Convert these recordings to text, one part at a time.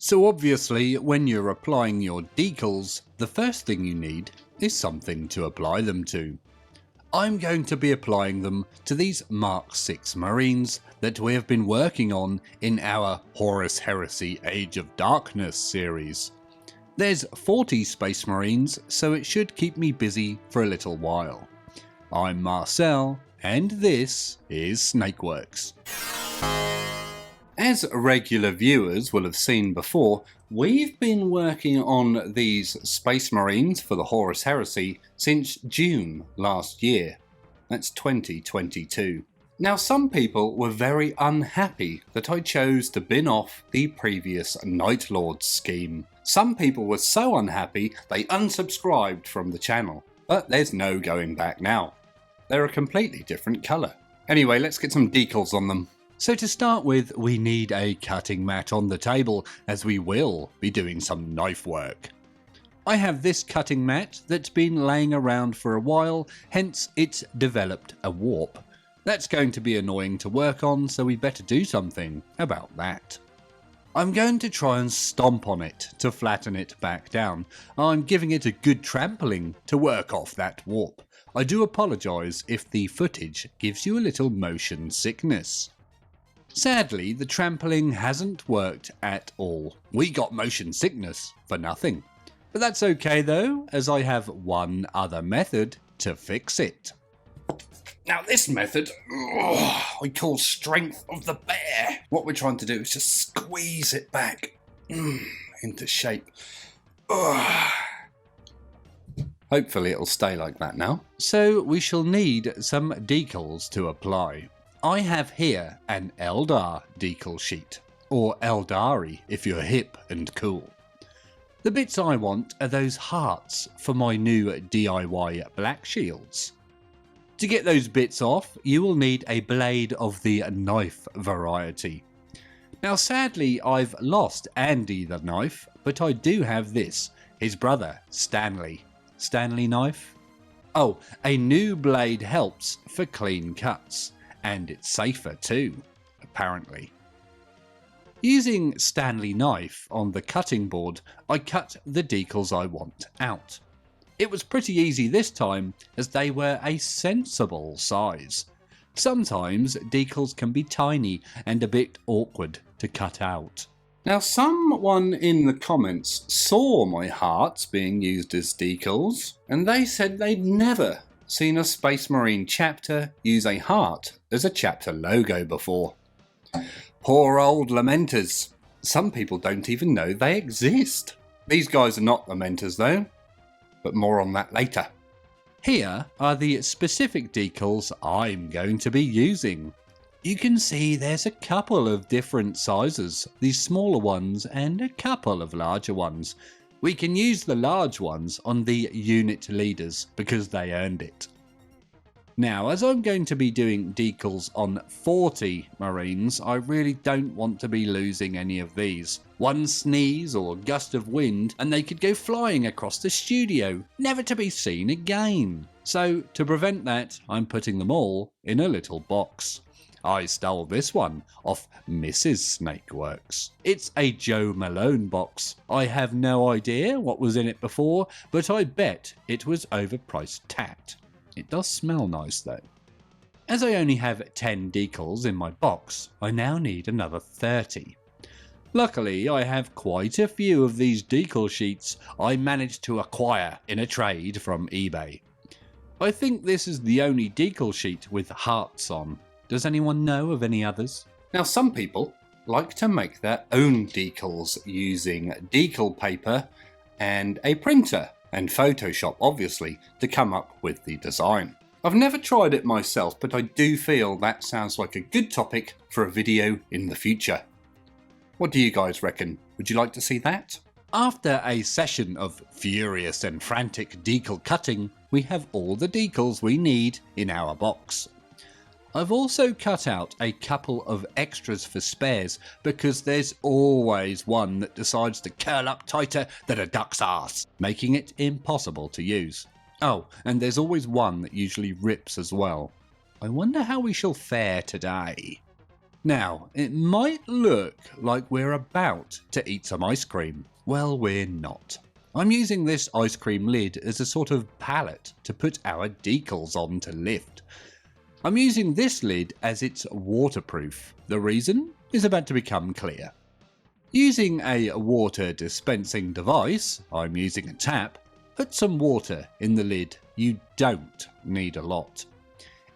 So obviously, when you're applying your decals, the first thing you need is something to apply them to. I'm going to be applying them to these Mark 6 Marines that we have been working on in our Horus Heresy Age of Darkness series. There's 40 Space Marines, so it should keep me busy for a little while. I'm Marcel, and this is Snakeworks. As regular viewers will have seen before, we've been working on these Space Marines for the Horus Heresy since June last year. That's 2022. Now, some people were very unhappy that I chose to bin off the previous Night Lord scheme. Some people were so unhappy they unsubscribed from the channel, but there's no going back now. They're a completely different colour. Anyway, let's get some decals on them. So to start with, we need a cutting mat on the table, as we will be doing some knife work. I have this cutting mat that's been laying around for a while, hence it's developed a warp. That's going to be annoying to work on, so we better do something about that. I'm going to try and stomp on it to flatten it back down. I'm giving it a good trampling to work off that warp. I do apologise if the footage gives you a little motion sickness. Sadly, the trampling hasn't worked at all. We got motion sickness for nothing. But that's okay though, as I have one other method to fix it. Now this method, I call strength of the bear. What we're trying to do is just squeeze it back into shape. Hopefully it'll stay like that now. So we shall need some decals to apply. I have here an Eldar decal sheet, or Eldari if you're hip and cool. The bits I want are those hearts for my new DIY black shields. To get those bits off, you will need a blade of the knife variety. Now sadly I've lost Andy the knife, but I do have this, his brother Stanley. Stanley knife? Oh, a new blade helps for clean cuts. And it's safer too, apparently. Using Stanley knife on the cutting board, I cut the decals I want out. It was pretty easy this time, as they were a sensible size. Sometimes decals can be tiny and a bit awkward to cut out. Now, someone in the comments saw my hearts being used as decals, and they said they'd never seen a Space Marine chapter use a heart as a chapter logo before. Poor old Lamenters. Some people don't even know they exist. These guys are not Lamenters though, but more on that later. Here are the specific decals I'm going to be using. You can see there's a couple of different sizes, these smaller ones and a couple of larger ones. We can use the large ones on the unit leaders because they earned it. Now, as I'm going to be doing decals on 40 Marines, I really don't want to be losing any of these. One sneeze or gust of wind and they could go flying across the studio, never to be seen again. So, to prevent that, I'm putting them all in a little box. I stole this one off Mrs. Snakeworks. It's a Joe Malone box. I have no idea what was in it before, but I bet it was overpriced tat. It does smell nice though. As I only have 10 decals in my box, I now need another 30. Luckily, I have quite a few of these decal sheets I managed to acquire in a trade from eBay. I think this is the only decal sheet with hearts on. Does anyone know of any others? Now, some people like to make their own decals using decal paper and a printer, and Photoshop obviously, to come up with the design. I've never tried it myself, but I do feel that sounds like a good topic for a video in the future. What do you guys reckon? Would you like to see that? After a session of furious and frantic decal cutting, we have all the decals we need in our box. I've also cut out a couple of extras for spares because there's always one that decides to curl up tighter than a duck's arse, making it impossible to use. Oh, and there's always one that usually rips as well. I wonder how we shall fare today. Now, it might look like we're about to eat some ice cream. Well, we're not. I'm using this ice cream lid as a sort of pallet to put our decals on to lift. I'm using this lid as it's waterproof. The reason is about to become clear. Using a water dispensing device, I'm using a tap, put some water in the lid. You don't need a lot.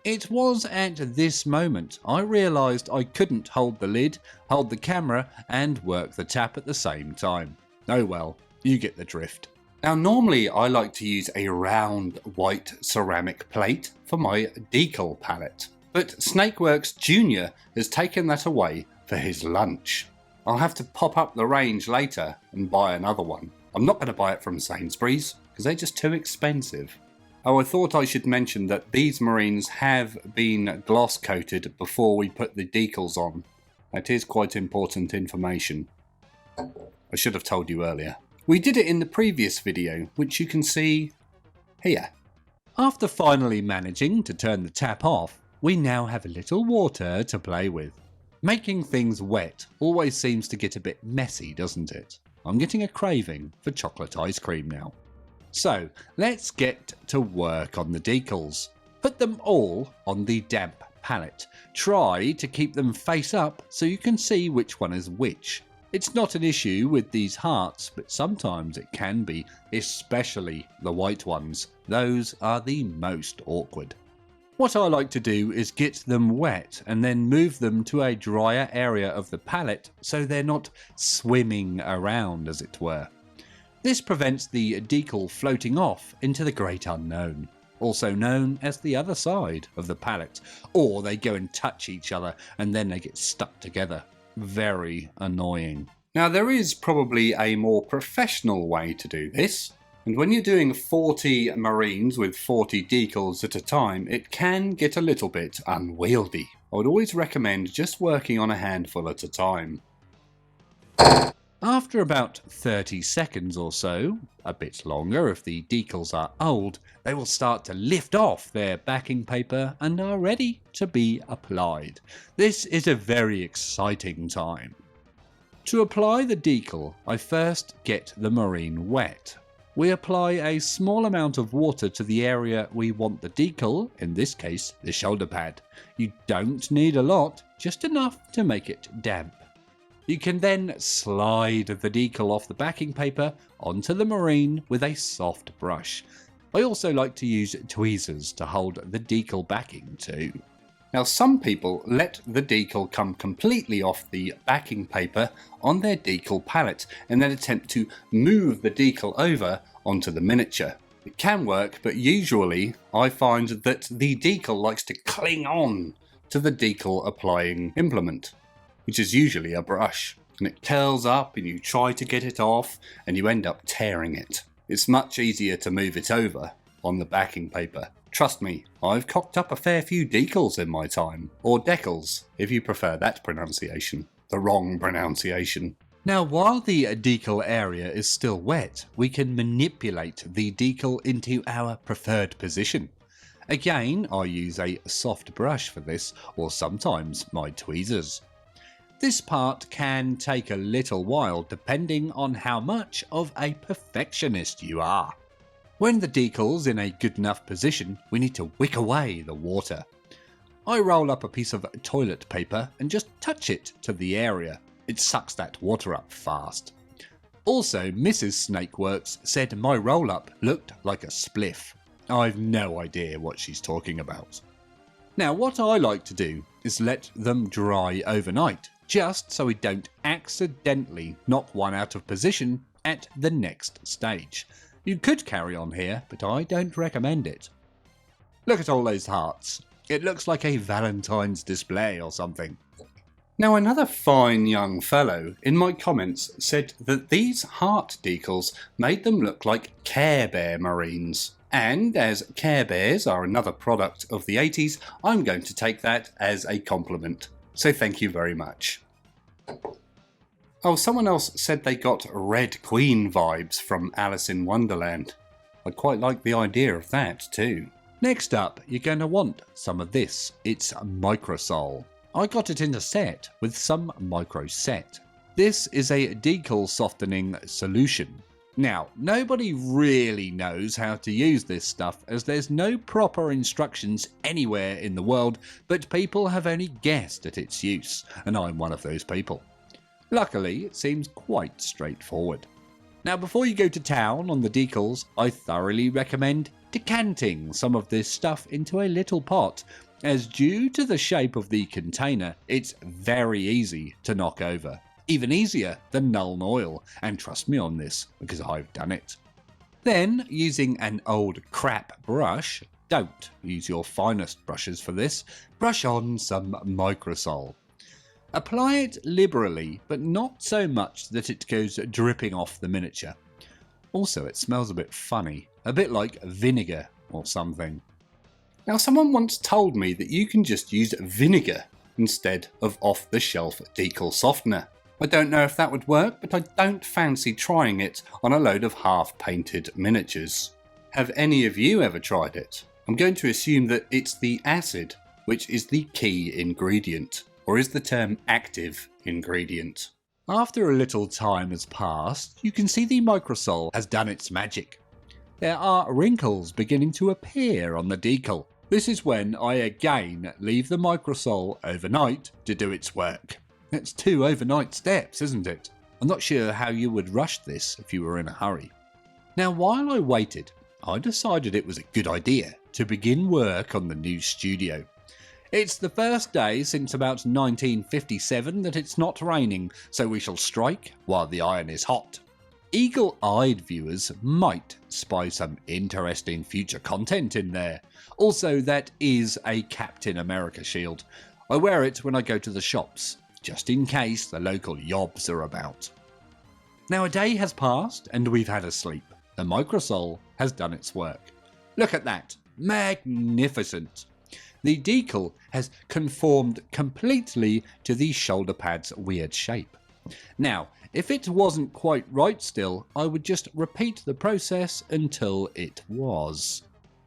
It was at this moment I realised I couldn't hold the lid, hold the camera and work the tap at the same time. Oh well, you get the drift. Now normally I like to use a round white ceramic plate for my decal palette, but Snakeworks Jr. has taken that away for his lunch. I'll have to pop up the range later and buy another one. I'm not going to buy it from Sainsbury's because they're just too expensive. Oh, I thought I should mention that these marines have been gloss coated before we put the decals on. That is quite important information. I should have told you earlier. We did it in the previous video, which you can see here. After finally managing to turn the tap off, we now have a little water to play with. Making things wet always seems to get a bit messy, doesn't it? I'm getting a craving for chocolate ice cream now. So let's get to work on the decals. Put them all on the damp palette. Try to keep them face up so you can see which one is which. It's not an issue with these hearts, but sometimes it can be, especially the white ones. Those are the most awkward. What I like to do is get them wet and then move them to a drier area of the palette so they're not swimming around, as it were. This prevents the decal floating off into the great unknown, also known as the other side of the palette, or they go and touch each other and then they get stuck together. Very annoying. Now there is probably a more professional way to do this, and when you're doing 40 marines with 40 decals at a time, it can get a little bit unwieldy. I would always recommend just working on a handful at a time. After about 30 seconds or so, a bit longer if the decals are old, they will start to lift off their backing paper and are ready to be applied. This is a very exciting time. To apply the decal, I first get the marine wet. We apply a small amount of water to the area we want the decal, in this case the shoulder pad. You don't need a lot, just enough to make it damp. You can then slide the decal off the backing paper onto the marine with a soft brush. I also like to use tweezers to hold the decal backing too. Now some people let the decal come completely off the backing paper on their decal palette and then attempt to move the decal over onto the miniature. It can work, but usually I find that the decal likes to cling on to the decal applying implement, which is usually a brush, and it curls up and you try to get it off and you end up tearing it. It's much easier to move it over on the backing paper. Trust me, I've cocked up a fair few decals in my time, or decals if you prefer that pronunciation, the wrong pronunciation. Now while the decal area is still wet, we can manipulate the decal into our preferred position. Again, I use a soft brush for this, or sometimes my tweezers. This part can take a little while depending on how much of a perfectionist you are. When the decal's in a good enough position, we need to wick away the water. I roll up a piece of toilet paper and just touch it to the area. It sucks that water up fast. Also, Mrs. Snakeworks said my roll-up looked like a spliff. I've no idea what she's talking about. Now what I like to do is let them dry overnight, just so we don't accidentally knock one out of position at the next stage. You could carry on here, but I don't recommend it. Look at all those hearts. It looks like a Valentine's display or something. Now another fine young fellow in my comments said that these heart decals made them look like Care Bear Marines. And as Care Bears are another product of the 80s, I'm going to take that as a compliment. So thank you very much. Oh, someone else said they got Red Queen vibes from Alice in Wonderland. I'd quite like the idea of that too. Next up, you're going to want some of this. It's Microsol. I got it in a set with some micro set. This is a decal softening solution. Now, nobody really knows how to use this stuff as there's no proper instructions anywhere in the world, but people have only guessed at its use, and I'm one of those people. Luckily, it seems quite straightforward. Now, before you go to town on the decals, I thoroughly recommend decanting some of this stuff into a little pot, as due to the shape of the container, it's very easy to knock over. Even easier than Nuln Oil, and trust me on this because I've done it. Then, using an old crap brush, don't use your finest brushes for this, brush on some Microsol. Apply it liberally, but not so much that it goes dripping off the miniature. Also, it smells a bit funny, a bit like vinegar or something. Now, someone once told me that you can just use vinegar instead of off-the-shelf Decal Softener. I don't know if that would work, but I don't fancy trying it on a load of half-painted miniatures. Have any of you ever tried it? I'm going to assume that it's the acid, which is the key ingredient, or is the term active ingredient. After a little time has passed, you can see the Microsol has done its magic. There are wrinkles beginning to appear on the decal. This is when I again leave the Microsol overnight to do its work. It's 2 overnight steps, isn't it? I'm not sure how you would rush this if you were in a hurry. Now, while I waited, I decided it was a good idea to begin work on the new studio. It's the first day since about 1957 that it's not raining, so we shall strike while the iron is hot. Eagle-eyed viewers might spy some interesting future content in there. Also, that is a Captain America shield. I wear it when I go to the shops, just in case the local yobs are about. Now, a day has passed and we've had a sleep. The Microsol has done its work. Look at that. Magnificent. The decal has conformed completely to the shoulder pad's weird shape. Now, if it wasn't quite right still, I would just repeat the process until it was.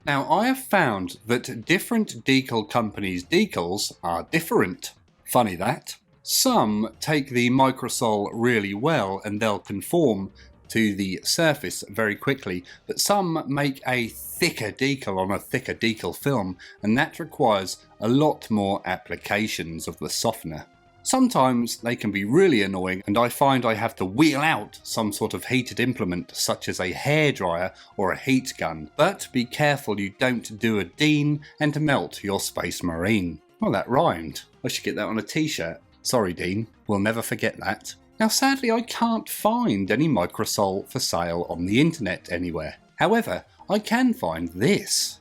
Now, I have found that different decal companies' decals are different. Funny that. Some take the Microsol really well and they'll conform to the surface very quickly, but some make a thicker decal on a thicker decal film, and that requires a lot more applications of the softener. Sometimes they can be really annoying, and I find I have to wheel out some sort of heated implement such as a hairdryer or a heat gun, but be careful you don't do a Dean and melt your Space Marine. Well, that rhymed. I should get that on a t-shirt. Sorry Dean, we'll never forget that. Now sadly I can't find any Microsol for sale on the internet anywhere. However, I can find this.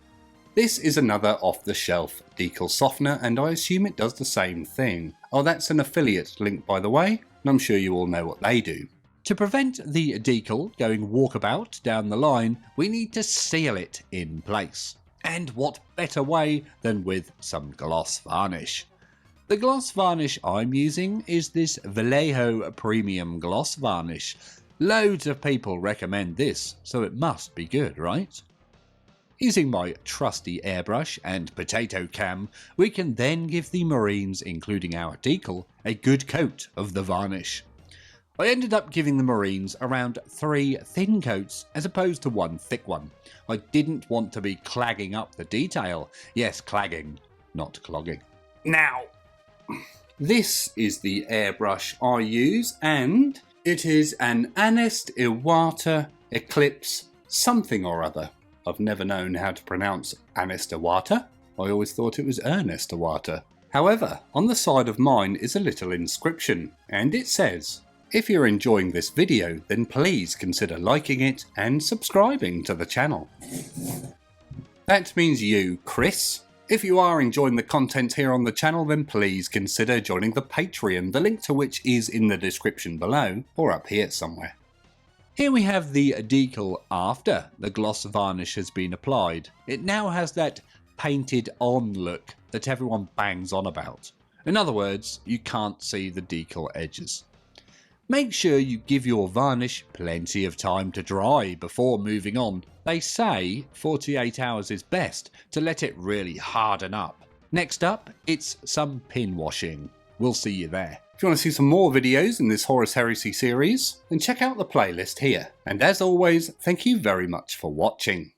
This is another off-the-shelf Decal Softener, and I assume it does the same thing. Oh, that's an affiliate link by the way, and I'm sure you all know what they do. To prevent the decal going walkabout down the line, we need to seal it in place. And what better way than with some gloss varnish? The gloss varnish I'm using is this Vallejo Premium Gloss Varnish. Loads of people recommend this, so it must be good, right? Using my trusty airbrush and potato cam, we can then give the Marines, including our decal, a good coat of the varnish. I ended up giving the Marines around 3 thin coats as opposed to 1 thick one. I didn't want to be clagging up the detail. Yes, clagging, not clogging. Now, this is the airbrush I use, and it is an Anest Iwata Eclipse something or other. I've never known how to pronounce Anest Iwata. I always thought it was Ernest Iwata. However, on the side of mine is a little inscription, and it says, "If you're enjoying this video, then please consider liking it and subscribing to the channel." That means you, Chris. If you are enjoying the content here on the channel, then please consider joining the Patreon, the link to which is in the description below, or up here somewhere. Here we have the decal after the gloss varnish has been applied. It now has that painted on look that everyone bangs on about. In other words, you can't see the decal edges. Make sure you give your varnish plenty of time to dry before moving on. They say 48 hours is best to let it really harden up. Next up, it's some pin washing. We'll see you there. If you want to see some more videos in this Horus Heresy series, then check out the playlist here. And as always, thank you very much for watching.